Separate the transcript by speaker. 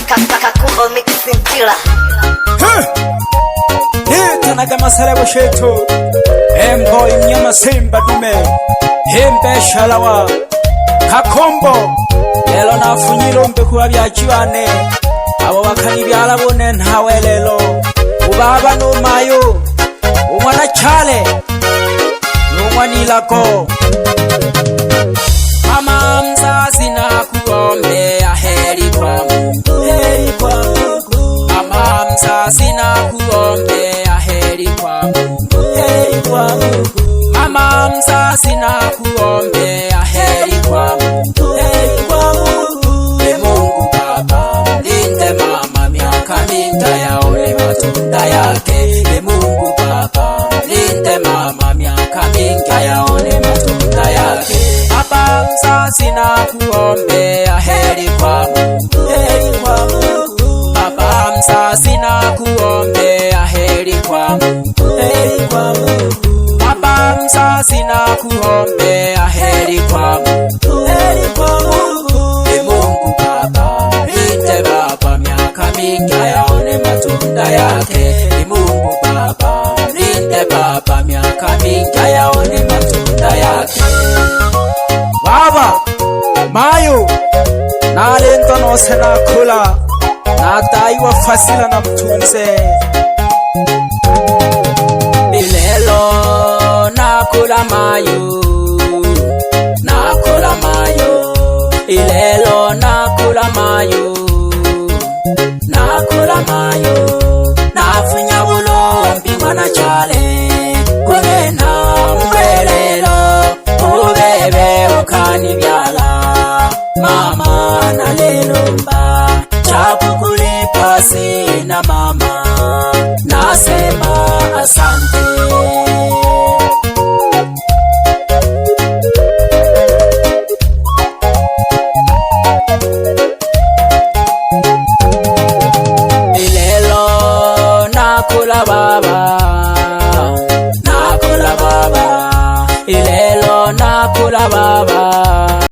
Speaker 1: Kakumbo mixing killer.
Speaker 2: Tanaga masala shetu Boy mnyama simba dume Hembe shalawa Kakumbo lelo nafunyiro mbe kuba byakiwane abo bakani byalabone ntawe lelo ubaba no mayo umwana chale n'umwanilako mama mzazi na kuombe aheri kwa Mungu mama mzazi na kuombe aheri kwa Mungu mama mzazi na kuombe aheri kwa Mungu Mungu baba linde mama miaka mingi yaone matunda yake Mungu baba linde mama miaka mingi yaone matunda yake baba mzazi na kuombe aheri kwa Mungu baba mzazi na kuombe aheri kwa Mungu baba mzazi na kuombe aheri kwa Mungu Mungu baba linde baba miaka mingi yaone matunda yake Mungu baba linde baba miaka mingi yaone matunda yake baba mayo nalento no sena kula na taiwa fasila na mtunze ilelo nakula mayo ilelo nakula mayo nafunya bulombi mwana chale kunena mbelelo ubebe ukani byala mama na lelomba chakukulipa sina mama nasema asante baba